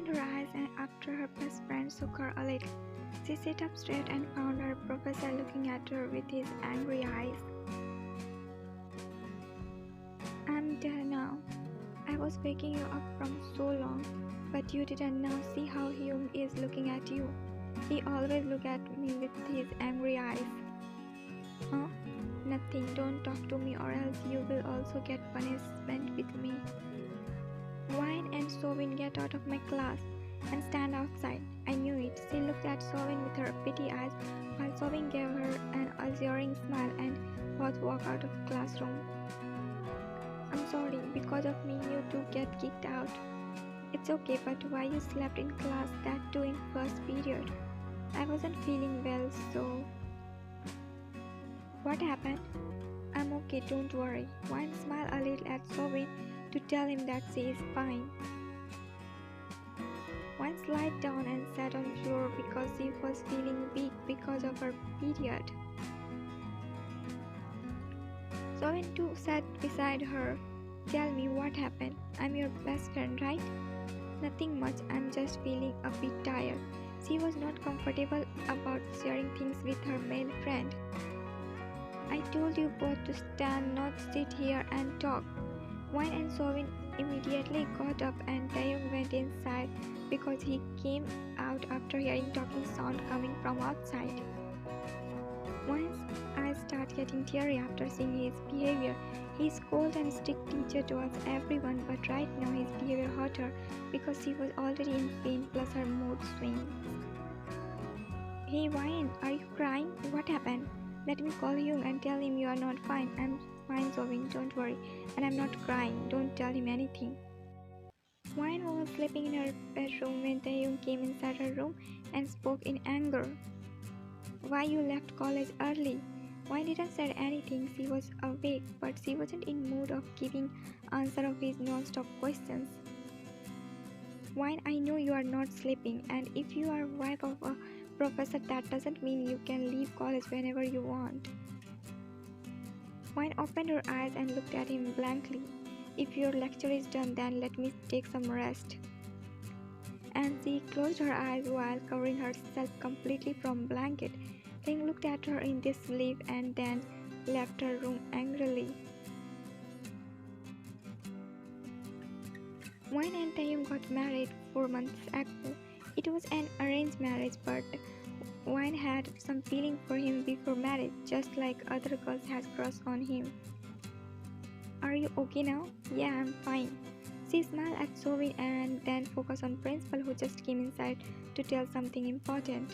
opened her eyes and after her best friend shook her a little. She sat up straight and found her professor looking at her with his angry eyes. I'm there now. I was waking you up from so long, but you didn't now see how Hyung is looking at you. He always look at me with his angry eyes. Huh? Nothing, don't talk to me or else you will also get punishment with me. Wine and Sovin, get out of my class and stand outside. I knew it. She looked at Sovin with her pretty eyes while Sovin gave her an assuring smile and both walked out of the classroom. I'm sorry, because of me you two get kicked out. It's okay, but why you slept in class, that too in first period? I wasn't feeling well, so... What happened? I'm okay, don't worry. Wine smiled a little at Sovin to tell him that she is fine. Wine slid down and sat on the floor because she was feeling weak because of her period. Sovin too sat beside her. Tell me what happened. I'm your best friend, right? Nothing much, I'm just feeling a bit tired. She was not comfortable about sharing things with her male friend. I told you both to stand, not sit here and talk. Wine and Sovin immediately got up and Taeyong went inside because he came out after hearing talking sound coming from outside. Wine's eyes started getting teary after seeing his behavior. He's cold and strict teacher towards everyone, but right now his behavior hurt her because she was already in pain plus her mood swings. Hey Wine, are you crying? What happened? Let me call Hyung and tell him you are not fine. I'm fine, Sovin, don't worry. And I'm not crying, don't tell him anything. Wine was sleeping in her bedroom when Taeyong came inside her room and spoke in anger. Why you left college early? Wine didn't say anything, she was awake, but she wasn't in mood of giving answer of his non-stop questions. Wine, I know you are not sleeping, and if you are wife of a professor, that doesn't mean you can leave college whenever you want. Wine opened her eyes and looked at him blankly. If your lecture is done, then let me take some rest. And she closed her eyes while covering herself completely from blanket. Taeyong looked at her in disbelief and then left her room angrily. Wine and Taeyong got married 4 months ago. It was an arranged marriage, but Wine had some feeling for him before marriage, just like other girls had crush on him. Are you okay now? Yeah, I'm fine. She smiled at Sovin and then focused on principal who just came inside to tell something important.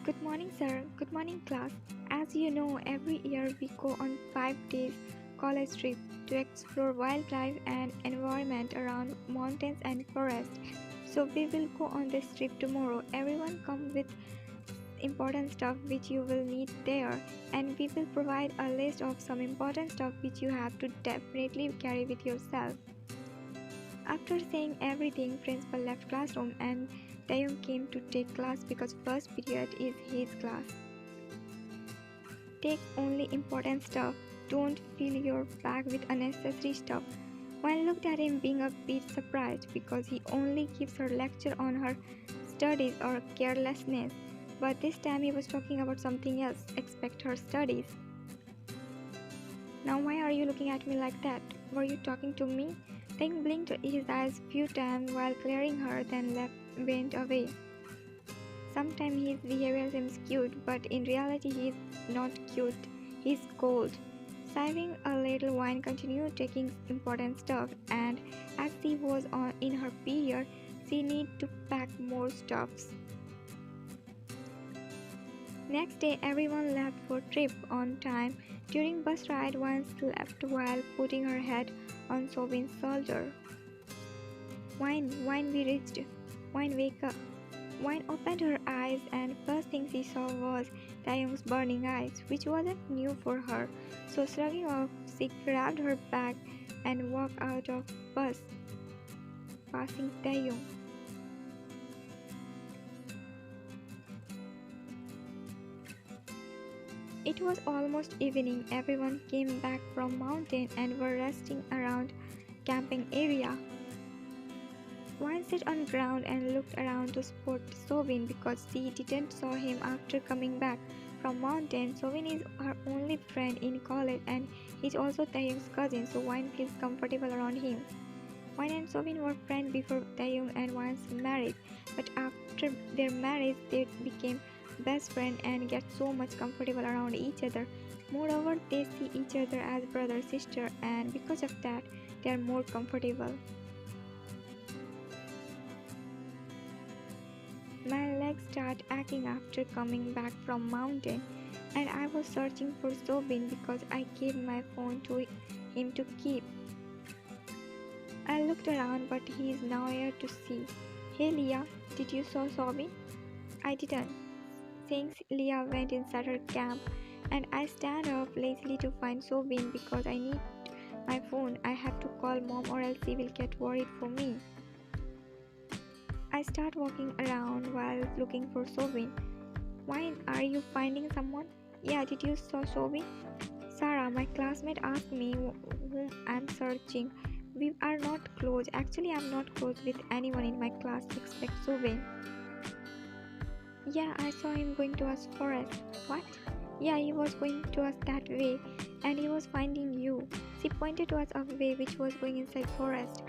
Good morning, sir. Good morning, class. As you know, every year we go on 5 days college trip to explore wildlife and environment around mountains and forests. So we will go on this trip tomorrow. Everyone come with important stuff which you will need there, and we will provide a list of some important stuff which you have to definitely carry with yourself. After saying everything, principal left classroom and Taeyong came to take class because first period is his class. Take only important stuff. Don't fill your bag with unnecessary stuff. Wine looked at him being a bit surprised because he only gives her lecture on her studies or carelessness. But this time he was talking about something else, expect her studies. Now why are you looking at me like that? Were you talking to me? Taeyong blinked his eyes few times while clearing her, then went away. Sometimes his behavior seems cute, but in reality he is not cute. He's cold. Sighing a little, Wine continued taking important stuff, and as she was in her period, she needed to pack more stuffs. Next day, everyone left for trip on time. During bus ride, Wine slept while putting her head on Sovin's shoulder. Wine, we reached. Wine, wake up. Wine opened her eyes and first thing she saw was Taeyong's burning eyes, which wasn't new for her. So shrugging off, she grabbed her bag and walked out of bus, passing Taeyong. It was almost evening. Everyone came back from mountain and were resting around camping area. Wine sat on ground and looked around to spot Sovin because she didn't saw him after coming back from mountain. Sovin is her only friend in college and he's also Taehyung's cousin, so Wine feels comfortable around him. Wine and Sovin were friends before Taehyung and Wine's marriage, but after their marriage they became best friends and get so much comfortable around each other. Moreover, they see each other as brother sister and because of that they are more comfortable. My legs start aching after coming back from mountain and I was searching for Sobin because I gave my phone to him to keep. I looked around but he is nowhere to see. Hey Leah, did you saw Sobin? I didn't. Since Leah went inside her camp and I stand up lazily to find Sobin because I need my phone. I have to call mom or else she will get worried for me. I start walking around while looking for Sobin. Why are you finding someone? Yeah, did you saw Sobin? Sarah, my classmate asked me whom I'm searching. We are not close. Actually, I'm not close with anyone in my class except Sobin. Yeah, I saw him going to us forest. What? Yeah, he was going to us that way and he was finding you. She pointed to us a way which was going inside forest.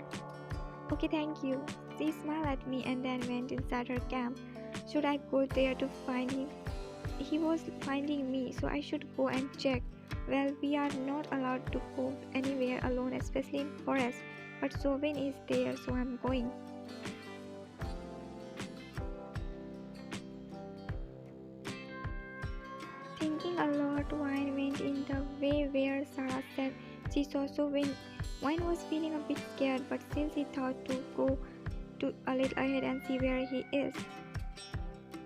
Okay, thank you. She smiled at me and then went inside her camp. Should I go there to find him? He was finding me, so I should go and check. Well, we are not allowed to go anywhere alone, especially in forest. But Sovin is there, so I'm going. Thinking a lot, Wine went in the way where Sarah said she saw Sovin. Wine was feeling a bit scared, but still she thought to go to a little ahead and see where he is.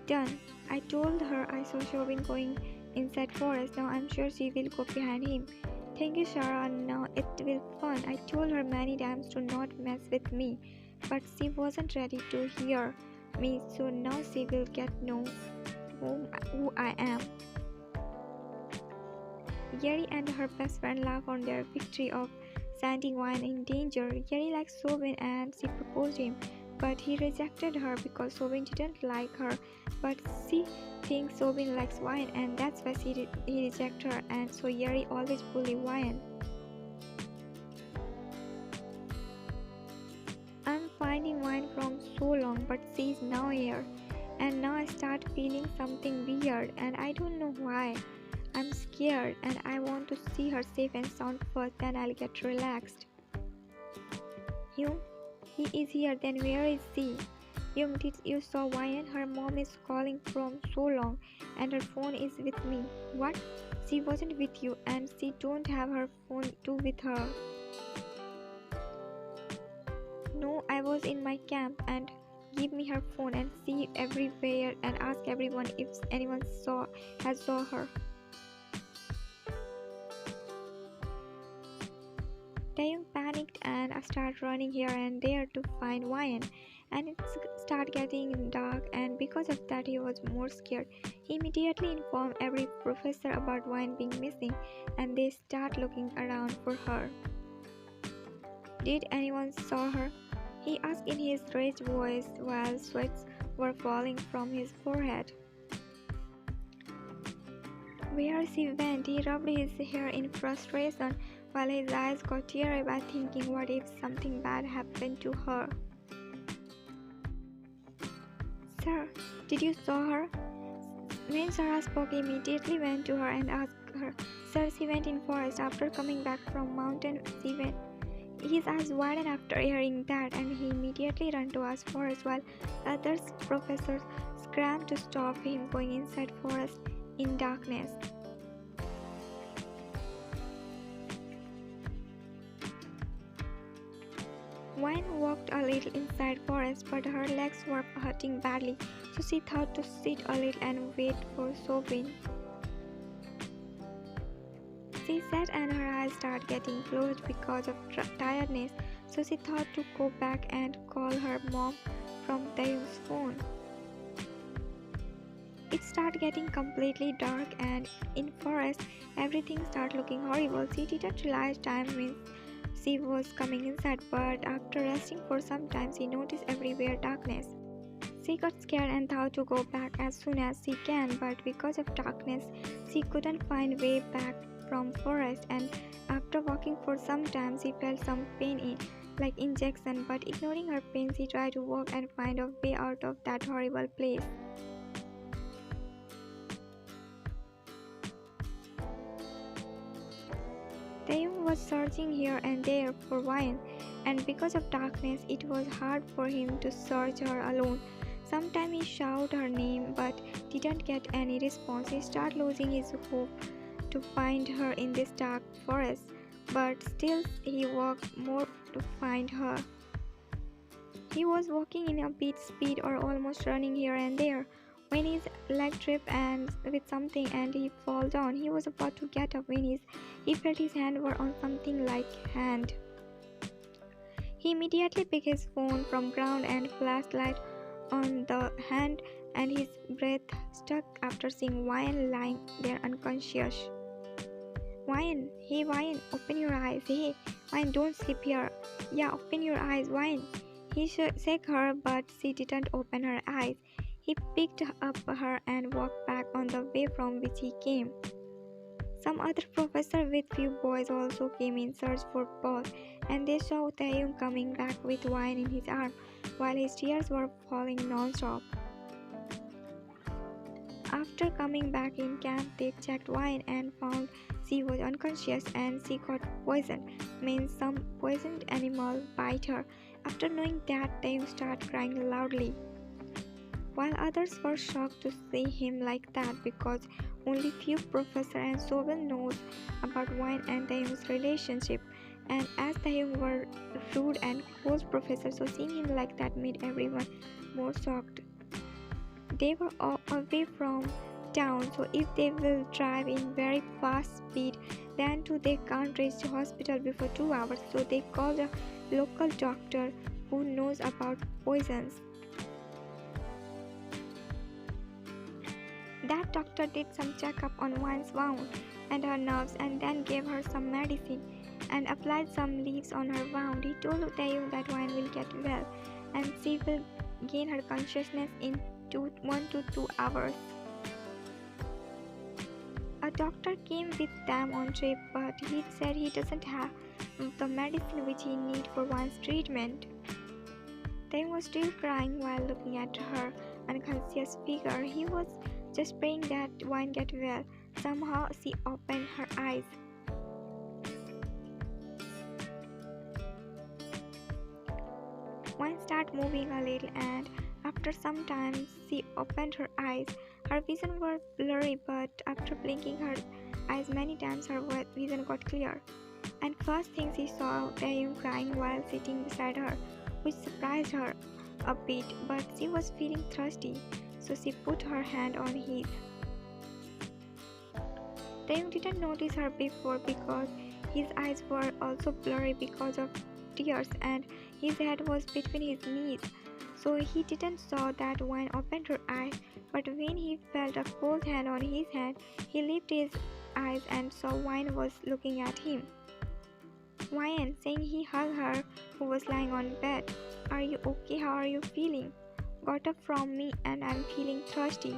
Done. I told her I saw Shovin going inside forest. Now I'm sure she will go behind him. Thank you, Sarah. Now it will fun. I told her many times to not mess with me, but she wasn't ready to hear me. So now she will get know who I am. Yeri and her best friend laugh on their victory of sending Wine in danger. Yeri likes Sovin and she proposed him, but he rejected her because Sovin didn't like her. But she thinks Sovin likes Wine and that's why he rejected her, and so Yeri always bully Wine. I'm finding Wine from so long, but she is now here. And now I start feeling something weird and I don't know why. I'm scared and I want to see her safe and sound first, then I'll get relaxed. Hyung, he is here, then where is she? Hyung, did you saw Wyan? Her mom is calling from so long and her phone is with me. What? She wasn't with you and she don't have her phone too with her. No, I was in my camp and give me her phone and see everywhere and ask everyone if anyone saw her. Taeyong panicked and I started running here and there to find Wyan, and it started getting dark, and because of that he was more scared. He immediately informed every professor about Wyan being missing and they start looking around for her. Did anyone saw her? He asked in his raised voice while sweats were falling from his forehead. Where she went, he rubbed his hair in frustration while his eyes got teary by thinking what if something bad happened to her. Sir, did you saw her? When Sarah spoke, he immediately went to her and asked her. Sir, she went in forest after coming back from mountain. She went. His eyes widened after hearing that and he immediately ran to us forest while other professors scrambled to stop him going inside forest in darkness. Wine walked a little inside forest, but her legs were hurting badly, so she thought to sit a little and wait for Sobin. She sat and her eyes started getting closed because of tiredness, so she thought to go back and call her mom from Taeyung's phone. It started getting completely dark and in forest everything started looking horrible. She didn't realize time means she was coming inside, but after resting for some time, she noticed everywhere darkness. She got scared and thought to go back as soon as she can, but because of darkness, she couldn't find way back from forest. And after walking for some time, she felt some pain like injection. But ignoring her pain, she tried to walk and find a way out of that horrible place. Taeyong was searching here and there for wine, and because of darkness, it was hard for him to search her alone. Sometimes he shouted her name but didn't get any response. He started losing his hope to find her in this dark forest, but still he walked more to find her. He was walking in a bit speed or almost running here and there when his leg tripped and with something and he fell down. He was about to get up when he felt his hand were on something like hand. He immediately picked his phone from ground and flashlight on the hand, and his breath stuck after seeing Wyan lying there unconscious. Wyan, hey Wyan, open your eyes. Hey Wyan, don't sleep here. Yeah, open your eyes, Wyan. He shook her, but she didn't open her eyes. He picked up her and walked back on the way from which he came. Some other professor with few boys also came in search for Paul, and they saw Taehyung coming back with wine in his arm, while his tears were falling non-stop. After coming back in camp, they checked wine and found she was unconscious and she got poisoned, means some poisoned animal bite her. After knowing that, Taehyung started crying loudly. While others were shocked to see him like that because only few professor and Sobel knows about Wine and Taehyung's relationship, and as Taehyung were rude and close professor, so seeing him like that made everyone more shocked. They were all away from town, so if they will drive in very fast speed, then too they can't reach the hospital before 2 hours, so they called a local doctor who knows about poisons. That doctor did some checkup on Wine's wound and her nerves and then gave her some medicine and applied some leaves on her wound. He told Taehyung that Wine will get well and she will gain her consciousness in 1 to 2 hours. A doctor came with them on trip, but he said he doesn't have the medicine which he needs for Wine's treatment. Taehyung was still crying while looking at her unconscious figure. He was just praying that Wine get well. Somehow she opened her eyes. Wine started moving a little, and after some time she opened her eyes. Her vision was blurry, but after blinking her eyes many times her vision got clear. And first thing she saw Taehyung crying while sitting beside her, which surprised her a bit, but she was feeling thirsty, so she put her hand on his. Taehyung didn't notice her before because his eyes were also blurry because of tears and his head was between his knees, so he didn't saw that Wine opened her eyes. But when he felt a cold hand on his hand, he lifted his eyes and saw Wine was looking at him. Wine, saying he hugged her who was lying on bed. Are you okay? How are you feeling? Got up from me and I'm feeling thirsty.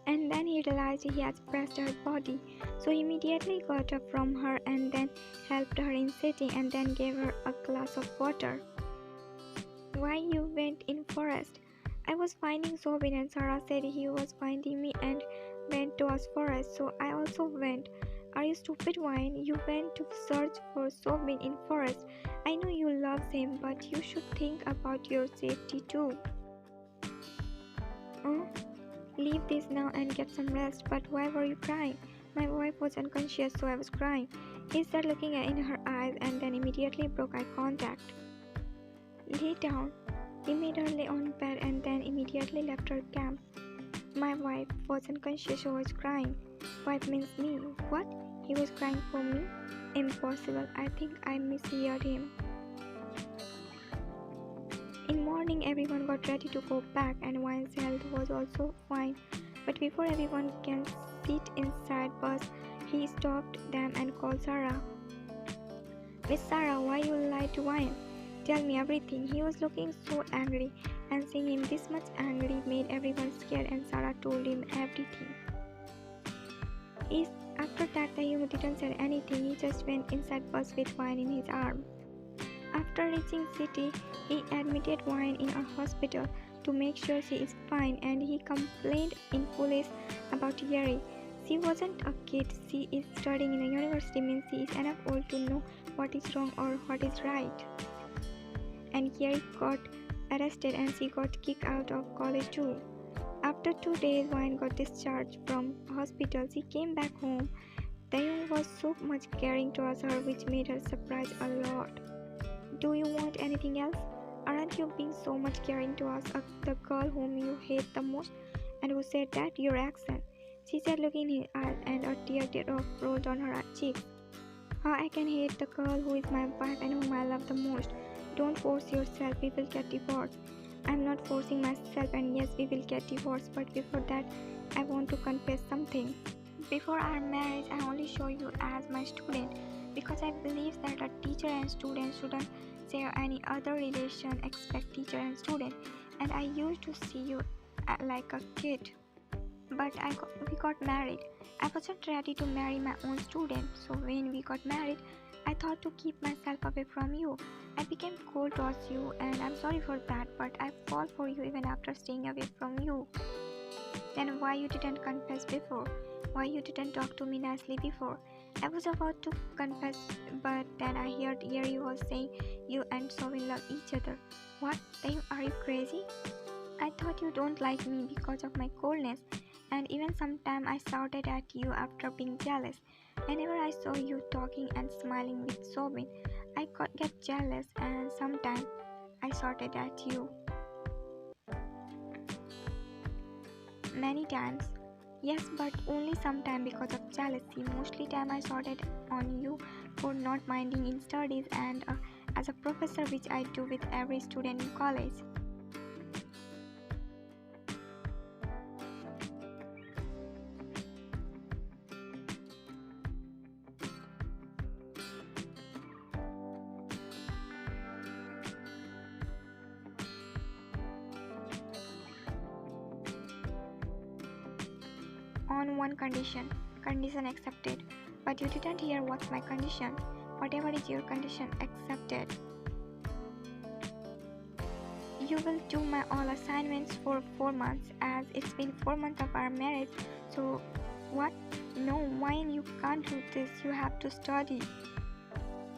And then he realized he had pressed her body, so he immediately got up from her and then helped her in sitting and then gave her a glass of water. Why you went in forest? I was finding Sobin and Sarah said he was finding me and went to us forest, so I also went. Are you stupid, Wine? You went to search for Sobin in forest. I know you love him, but you should think about your safety too. Leave this now and get some rest. But why were you crying? My wife was unconscious, so I was crying. He started looking in her eyes and then immediately broke eye contact. Lay down. He made her lay on bed and then immediately left her camp. My wife was unconscious, so I was crying. Wife means me. What? He was crying for me? Impossible. I think I misheard him. In morning, everyone got ready to go back and Wine's health was also fine. But before everyone can sit inside bus, He stopped them and called Sarah. Miss Sarah, why you lied to Wayne? Tell me everything. He was looking so angry, and seeing him this much angry made everyone scared, and Sarah told him everything. After that, Taehyung didn't say anything. He just went inside bus with Wayne in his arm. After reaching city, he admitted Wayne in a hospital to make sure she is fine, and he complained in police about Yeri. She wasn't a kid. She is studying in a university, means she is enough old to know what is wrong or what is right. And Yeri got arrested and she got kicked out of college too. After 2 days, Wayne got discharged from hospital. She came back home. Taehyung was so much caring towards her, which made her surprised a lot. Do you want anything else? Aren't you being so much caring towards the girl whom you hate the most? And who said that? Your accent. She said, looking in his eyes, and a teardrop rolled on her cheek. How I can hate the girl who is my wife and whom I love the most. Don't force yourself, we will get divorced. I'm not forcing myself, and yes, we will get divorced, but before that, I want to confess something. Before our marriage, I only show you as my student because I believe that a teacher and student shouldn't share any other relation except teacher and student, and I used to see you like a kid. But we got married. I wasn't ready to marry my own student, so when we got married, I thought to keep myself away from you. I became cold towards you, and I'm sorry for that, but I fall for you even after staying away from you. Then why you didn't confess before? Why you didn't talk to me nicely before? I was about to confess, but then I heard Yeri was saying you and Sovin love each other. What? Are you crazy? I thought you don't like me because of my coldness, and even sometimes I shouted at you after being jealous. Whenever I saw you talking and smiling with Sobin, I get jealous, and sometimes I shouted at you. Many times. Yes, but only sometimes because of jealousy. Mostly time I shouted on you for not minding in studies and as a professor, which I do with every student in college. On one condition. Condition accepted. But you didn't hear what's my condition. Whatever is your condition, accepted. You will do my all assignments for 4 months, as it's been 4 months of our marriage. So what? No, Wayne, you can't do this. You have to study.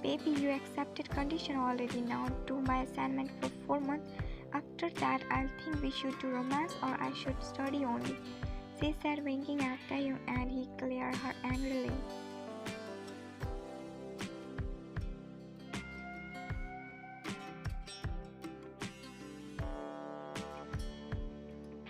Baby, you accepted condition already. Now do my assignment for 4 months. After that, I'll think we should do romance or I should study only. She said, winking at Taehyung, and he glared her angrily.